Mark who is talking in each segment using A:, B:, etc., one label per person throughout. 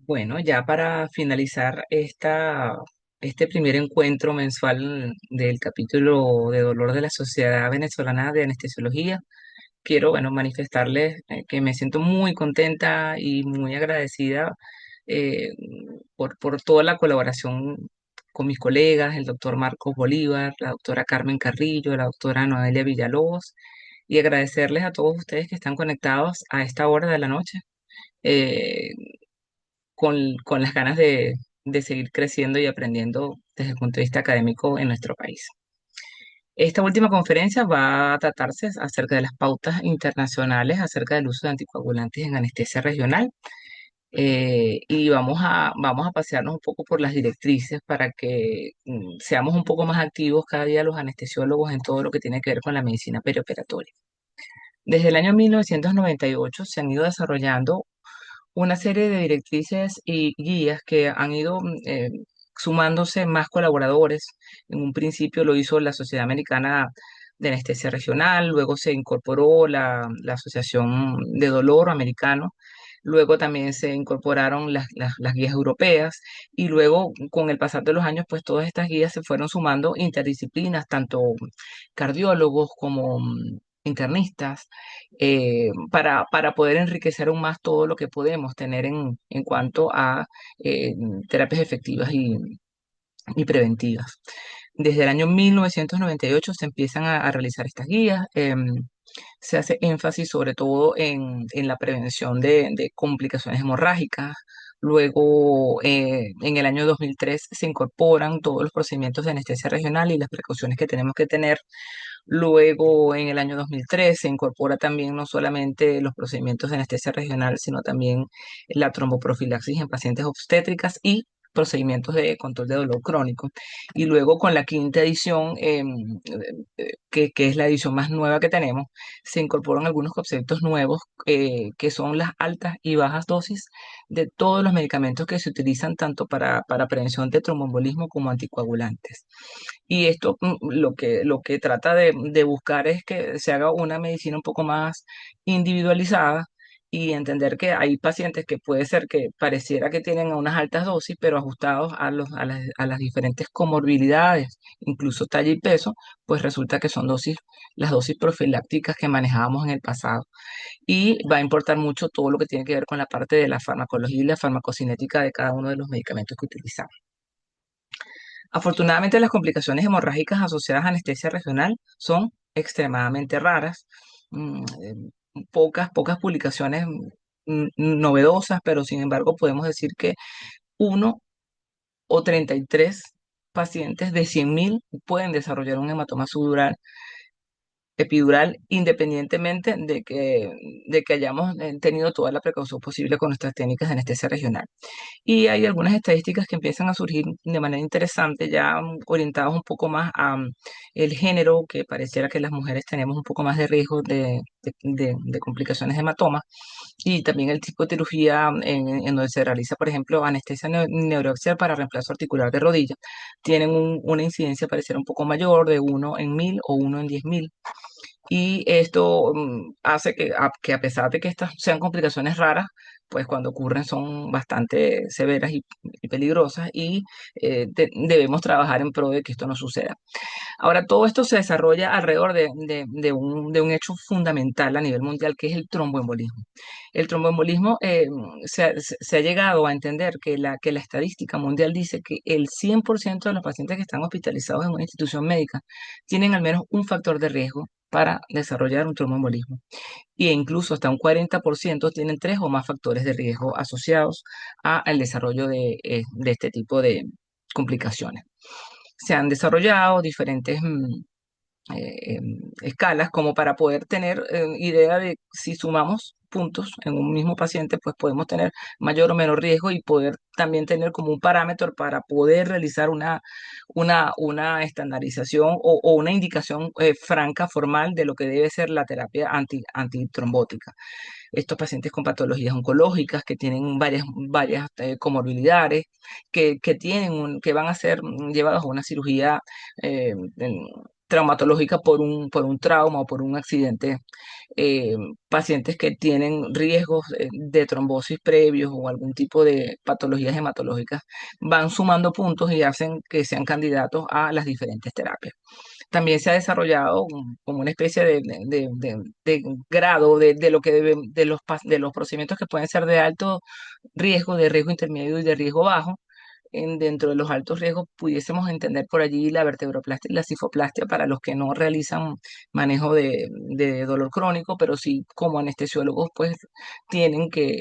A: Bueno, ya para finalizar este primer encuentro mensual del capítulo de dolor de la Sociedad Venezolana de Anestesiología, quiero, bueno, manifestarles que me siento muy contenta y muy agradecida eh, por toda la colaboración con mis colegas, el doctor Marcos Bolívar, la doctora Carmen Carrillo, la doctora Noelia Villalobos, y agradecerles a todos ustedes que están conectados a esta hora de la noche. eh, con las ganas de seguir creciendo y aprendiendo desde el punto de vista académico en nuestro país. Esta última conferencia va a tratarse acerca de las pautas internacionales acerca del uso de anticoagulantes en anestesia regional, y vamos a pasearnos un poco por las directrices para que seamos un poco más activos cada día los anestesiólogos en todo lo que tiene que ver con la medicina perioperatoria. Desde el año 1998 se han ido desarrollando una serie de directrices y guías que han ido sumándose más colaboradores. En un principio lo hizo la Sociedad Americana de Anestesia Regional, luego se incorporó la Asociación de Dolor Americano, luego también se incorporaron las guías europeas y luego con el pasar de los años, pues todas estas guías se fueron sumando interdisciplinas, tanto cardiólogos como internistas, para poder enriquecer aún más todo lo que podemos tener en cuanto a eh, terapias efectivas y preventivas. Desde el año 1998 se empiezan a realizar estas guías. Se hace énfasis sobre todo en la prevención de complicaciones hemorrágicas. Luego, en el año 2003 se incorporan todos los procedimientos de anestesia regional y las precauciones que tenemos que tener. Luego, en el año 2003 se incorpora también no solamente los procedimientos de anestesia regional, sino también la tromboprofilaxis en pacientes obstétricas y procedimientos de control de dolor crónico. Y luego con la quinta edición, que es la edición más nueva que tenemos, se incorporan algunos conceptos nuevos, que son las altas y bajas dosis de todos los medicamentos que se utilizan tanto para prevención de tromboembolismo como anticoagulantes. Y esto lo que trata de buscar es que se haga una medicina un poco más individualizada y entender que hay pacientes que puede ser que pareciera que tienen unas altas dosis, pero ajustados a las diferentes comorbilidades, incluso talla y peso, pues resulta que son las dosis profilácticas que manejábamos en el pasado. Y va a importar mucho todo lo que tiene que ver con la parte de la farmacología y la farmacocinética de cada uno de los medicamentos que utilizamos. Afortunadamente, las complicaciones hemorrágicas asociadas a anestesia regional son extremadamente raras. Pocas publicaciones novedosas, pero sin embargo podemos decir que uno o 33 pacientes de 100.000 pueden desarrollar un hematoma subdural epidural, independientemente de que hayamos tenido toda la precaución posible con nuestras técnicas de anestesia regional. Y hay algunas estadísticas que empiezan a surgir de manera interesante, ya orientadas un poco más a el género, que pareciera que las mujeres tenemos un poco más de riesgo de complicaciones de hematoma, y también el tipo de cirugía en donde se realiza, por ejemplo, anestesia neuroaxial para reemplazo articular de rodilla. Tienen una incidencia pareciera un poco mayor, de 1 en 1.000 o 1 en 10.000. Y esto hace que a pesar de que estas sean complicaciones raras, pues cuando ocurren son bastante severas y peligrosas, y debemos trabajar en pro de que esto no suceda. Ahora, todo esto se desarrolla alrededor de un hecho fundamental a nivel mundial, que es el tromboembolismo. El tromboembolismo, se ha llegado a entender que la estadística mundial dice que el 100% de los pacientes que están hospitalizados en una institución médica tienen al menos un factor de riesgo para desarrollar un tromboembolismo. E incluso hasta un 40% tienen tres o más factores de riesgo asociados al desarrollo de este tipo de complicaciones. Se han desarrollado diferentes escalas como para poder tener idea de si sumamos puntos en un mismo paciente, pues podemos tener mayor o menor riesgo, y poder también tener como un parámetro para poder realizar una estandarización o una indicación franca, formal, de lo que debe ser la terapia antitrombótica. Estos pacientes con patologías oncológicas que tienen varias comorbilidades, que van a ser llevados a una cirugía traumatológica por un trauma o por un accidente, eh, pacientes que tienen riesgos de trombosis previos o algún tipo de patologías hematológicas, van sumando puntos y hacen que sean candidatos a las diferentes terapias. También se ha desarrollado como una especie de grado de lo que de los procedimientos que pueden ser de alto riesgo, de riesgo intermedio y de riesgo bajo. Dentro de los altos riesgos pudiésemos entender por allí la vertebroplastia y la cifoplastia para los que no realizan manejo de dolor crónico, pero sí como anestesiólogos pues tienen que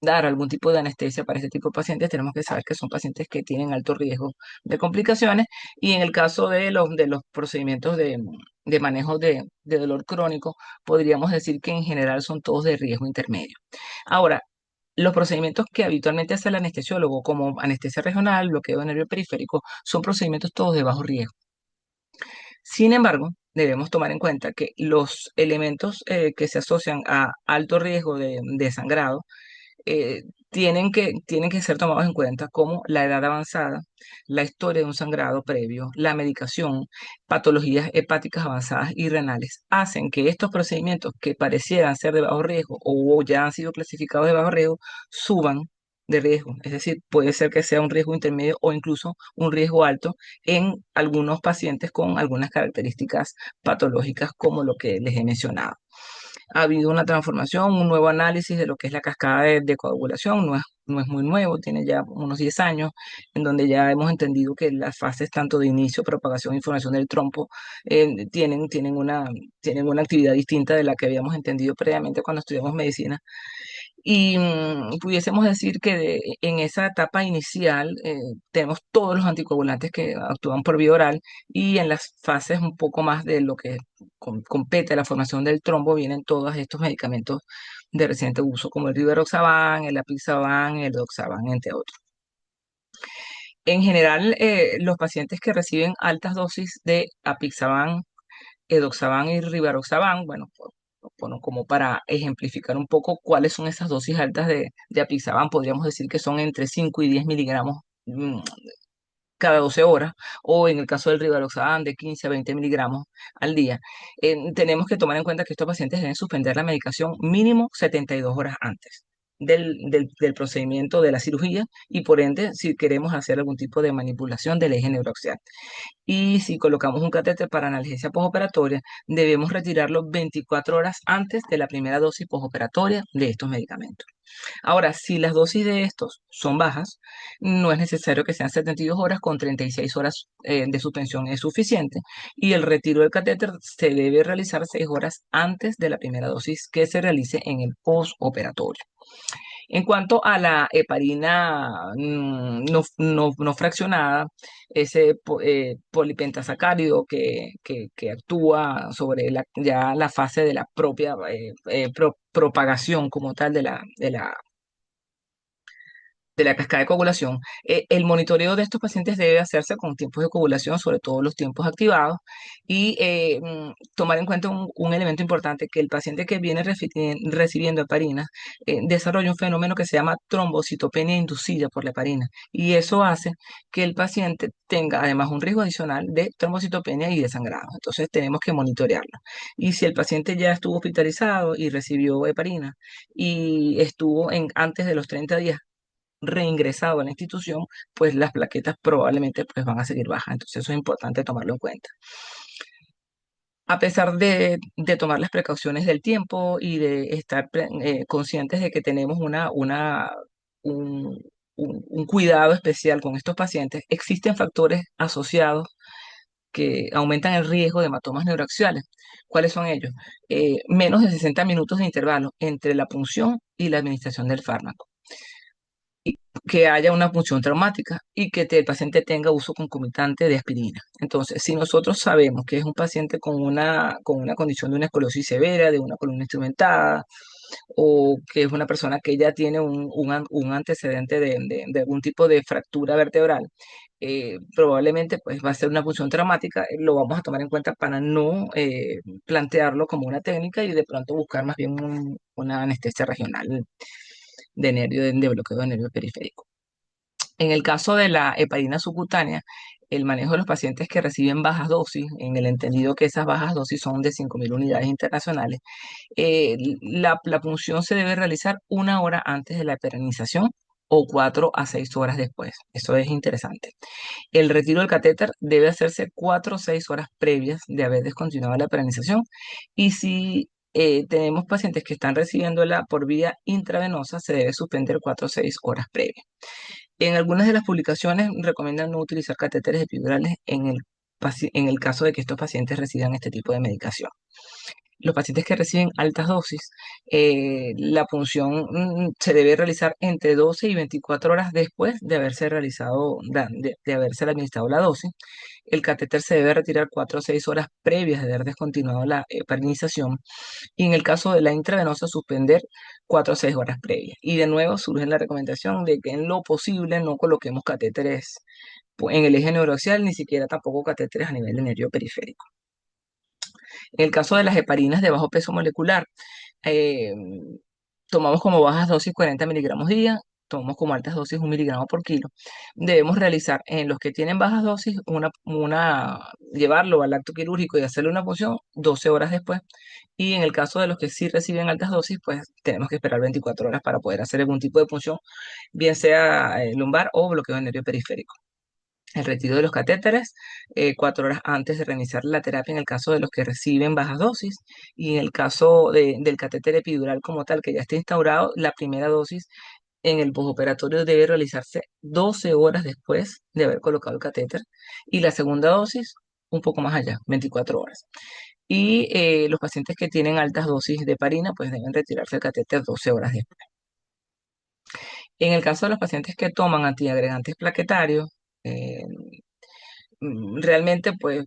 A: dar algún tipo de anestesia para este tipo de pacientes. Tenemos que saber que son pacientes que tienen alto riesgo de complicaciones, y en el caso de los procedimientos de manejo de dolor crónico, podríamos decir que en general son todos de riesgo intermedio. Ahora, los procedimientos que habitualmente hace el anestesiólogo, como anestesia regional, bloqueo de nervio periférico, son procedimientos todos de bajo riesgo. Sin embargo, debemos tomar en cuenta que los elementos que se asocian a alto riesgo de sangrado eh, tienen que ser tomados en cuenta, como la edad avanzada, la historia de un sangrado previo, la medicación, patologías hepáticas avanzadas y renales, hacen que estos procedimientos que parecieran ser de bajo riesgo o ya han sido clasificados de bajo riesgo suban de riesgo. Es decir, puede ser que sea un riesgo intermedio o incluso un riesgo alto en algunos pacientes con algunas características patológicas como lo que les he mencionado. Ha habido una transformación, un nuevo análisis de lo que es la cascada de coagulación, no es muy nuevo, tiene ya unos 10 años, en donde ya hemos entendido que las fases tanto de inicio, propagación e información del trompo tienen una actividad distinta de la que habíamos entendido previamente cuando estudiamos medicina. Y pudiésemos decir que en esa etapa inicial tenemos todos los anticoagulantes que actúan por vía oral, y en las fases un poco más de lo que compete a la formación del trombo vienen todos estos medicamentos de reciente uso, como el rivaroxaban, el apixaban, el doxaban, entre otros. En general, los pacientes que reciben altas dosis de apixaban, edoxaban y rivaroxaban, bueno, bueno, como para ejemplificar un poco cuáles son esas dosis altas de apixaban, podríamos decir que son entre 5 y 10 miligramos cada 12 horas, o en el caso del rivaroxaban de 15 a 20 miligramos al día. Tenemos que tomar en cuenta que estos pacientes deben suspender la medicación mínimo 72 horas antes del procedimiento de la cirugía, y por ende si queremos hacer algún tipo de manipulación del eje neuroaxial. Y si colocamos un catéter para analgesia postoperatoria, debemos retirarlo 24 horas antes de la primera dosis postoperatoria de estos medicamentos. Ahora, si las dosis de estos son bajas, no es necesario que sean 72 horas, con 36 horas de suspensión es suficiente. Y el retiro del catéter se debe realizar 6 horas antes de la primera dosis que se realice en el postoperatorio. En cuanto a la heparina no fraccionada, ese polipentasacárido que actúa sobre ya la fase de la propia propagación como tal de la cascada de coagulación, el monitoreo de estos pacientes debe hacerse con tiempos de coagulación, sobre todo los tiempos activados, y tomar en cuenta un elemento importante: que el paciente que viene recibiendo heparina desarrolla un fenómeno que se llama trombocitopenia inducida por la heparina, y eso hace que el paciente tenga además un riesgo adicional de trombocitopenia y de sangrado. Entonces tenemos que monitorearlo. Y si el paciente ya estuvo hospitalizado y recibió heparina y estuvo antes de los 30 días reingresado a la institución, pues las plaquetas probablemente pues van a seguir bajas. Entonces eso es importante tomarlo en cuenta. A pesar de tomar las precauciones del tiempo y de estar conscientes de que tenemos un, un cuidado especial con estos pacientes, existen factores asociados que aumentan el riesgo de hematomas neuroaxiales. ¿Cuáles son ellos? Menos de 60 minutos de intervalo entre la punción y la administración del fármaco, que haya una punción traumática y que el paciente tenga uso concomitante de aspirina. Entonces, si nosotros sabemos que es un paciente con una condición de una escoliosis severa, de una columna instrumentada, o que es una persona que ya tiene un antecedente de algún tipo de fractura vertebral, probablemente pues va a ser una punción traumática, lo vamos a tomar en cuenta para no plantearlo como una técnica y de pronto buscar más bien una anestesia regional de nervio, de bloqueo de nervio periférico. En el caso de la heparina subcutánea, el manejo de los pacientes que reciben bajas dosis, en el entendido que esas bajas dosis son de 5.000 unidades internacionales, la punción se debe realizar 1 hora antes de la heparinización o 4 a 6 horas después. Eso es interesante. El retiro del catéter debe hacerse 4 o 6 horas previas de haber descontinuado la heparinización. Y si tenemos pacientes que están recibiéndola por vía intravenosa, se debe suspender 4 o 6 horas previas. En algunas de las publicaciones recomiendan no utilizar catéteres epidurales en el caso de que estos pacientes reciban este tipo de medicación. Los pacientes que reciben altas dosis, la punción se debe realizar entre 12 y 24 horas después de haberse realizado, de haberse administrado la dosis. El catéter se debe retirar 4 o 6 horas previas de haber descontinuado la heparinización. Y en el caso de la intravenosa, suspender 4 o 6 horas previas. Y de nuevo surge la recomendación de que en lo posible no coloquemos catéteres en el eje neuroaxial, ni siquiera tampoco catéteres a nivel de nervio periférico. En el caso de las heparinas de bajo peso molecular, eh, tomamos como bajas dosis 40 miligramos día, tomamos como altas dosis 1 miligramo por kilo. Debemos realizar en los que tienen bajas dosis llevarlo al acto quirúrgico y hacerle una punción 12 horas después. Y en el caso de los que sí reciben altas dosis, pues tenemos que esperar 24 horas para poder hacer algún tipo de punción, bien sea lumbar o bloqueo de nervio periférico. El retiro de los catéteres 4 horas antes de reiniciar la terapia en el caso de los que reciben bajas dosis, y en el caso del catéter epidural como tal que ya está instaurado, la primera dosis en el postoperatorio debe realizarse 12 horas después de haber colocado el catéter, y la segunda dosis un poco más allá, 24 horas. Y los pacientes que tienen altas dosis de parina pues deben retirarse el catéter 12 horas después. En el caso de los pacientes que toman antiagregantes plaquetarios, eh, realmente, pues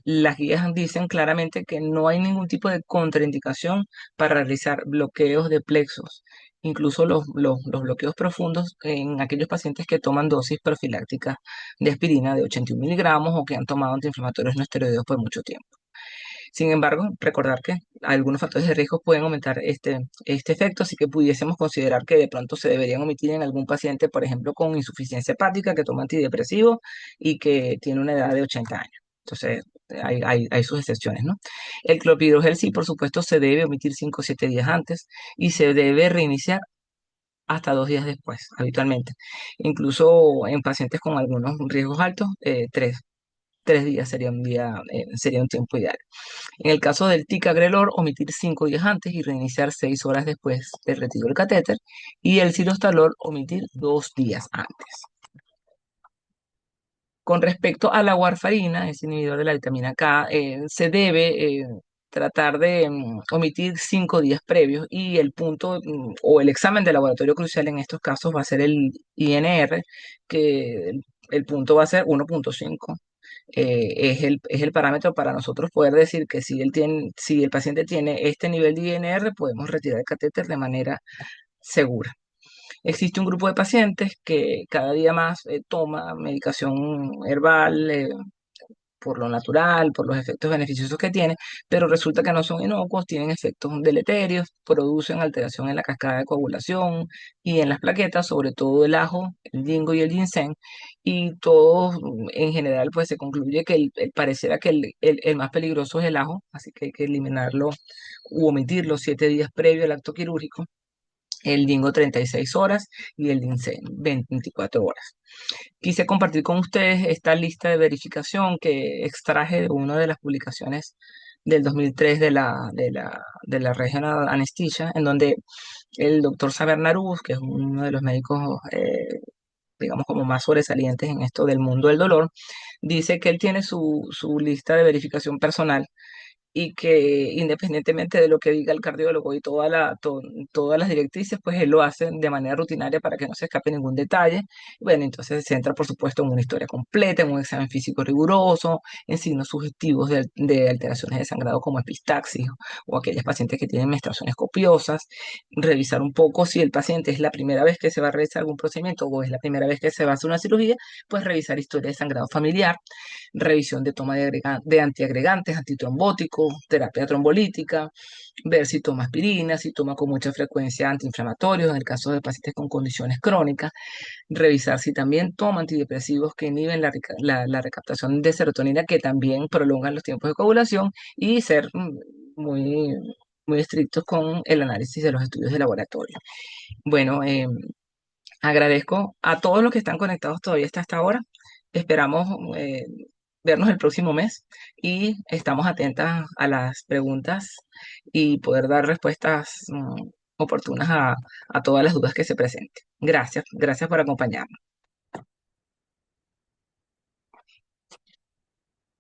A: las guías dicen claramente que no hay ningún tipo de contraindicación para realizar bloqueos de plexos, incluso los bloqueos profundos en aquellos pacientes que toman dosis profilácticas de aspirina de 81 miligramos o que han tomado antiinflamatorios no esteroideos por mucho tiempo. Sin embargo, recordar que algunos factores de riesgo pueden aumentar este efecto, así que pudiésemos considerar que de pronto se deberían omitir en algún paciente, por ejemplo, con insuficiencia hepática, que toma antidepresivos y que tiene una edad de 80 años. Entonces, hay sus excepciones, ¿no? El clopidogrel sí, por supuesto, se debe omitir 5 o 7 días antes y se debe reiniciar hasta 2 días después, habitualmente. Incluso en pacientes con algunos riesgos altos, 3 días sería un tiempo ideal. En el caso del ticagrelor, omitir 5 días antes y reiniciar 6 horas después del retiro del catéter. Y el cinostalol, omitir 2 días antes. Con respecto a la warfarina, ese inhibidor de la vitamina K, se debe tratar de omitir 5 días previos, y el punto o el examen de laboratorio crucial en estos casos va a ser el INR, que el punto va a ser 1,5. Es el parámetro para nosotros poder decir que si el paciente tiene este nivel de INR, podemos retirar el catéter de manera segura. Existe un grupo de pacientes que cada día más toma medicación herbal, por lo natural, por los efectos beneficiosos que tiene, pero resulta que no son inocuos, tienen efectos deleterios, producen alteración en la cascada de coagulación y en las plaquetas, sobre todo el ajo, el ginkgo y el ginseng, y todo en general pues se concluye que pareciera que el más peligroso es el ajo, así que hay que eliminarlo u omitirlo 7 días previo al acto quirúrgico, el ginkgo 36 horas y el ginseng 24 horas. Quise compartir con ustedes esta lista de verificación que extraje de una de las publicaciones del 2003 de la Regional Anesthesia, en donde el doctor Saber Naruz, que es uno de los médicos, digamos, como más sobresalientes en esto del mundo del dolor, dice que él tiene su lista de verificación personal, y que independientemente de lo que diga el cardiólogo y todas las directrices, pues él lo hace de manera rutinaria para que no se escape ningún detalle. Bueno, entonces se centra, por supuesto, en una historia completa, en un examen físico riguroso, en signos sugestivos de alteraciones de sangrado como epistaxis o aquellas pacientes que tienen menstruaciones copiosas, revisar un poco si el paciente es la primera vez que se va a realizar algún procedimiento o es la primera vez que se va a hacer una cirugía, pues revisar historia de sangrado familiar, revisión de toma de antiagregantes, antitrombóticos, médico, terapia trombolítica, ver si toma aspirina, si toma con mucha frecuencia antiinflamatorios en el caso de pacientes con condiciones crónicas, revisar si también toma antidepresivos que inhiben la recaptación de serotonina, que también prolongan los tiempos de coagulación, y ser muy, muy estrictos con el análisis de los estudios de laboratorio. Bueno, agradezco a todos los que están conectados todavía hasta esta hora. Esperamos vernos el próximo mes y estamos atentas a las preguntas y poder dar respuestas oportunas a todas las dudas que se presenten. Gracias, gracias por acompañarnos.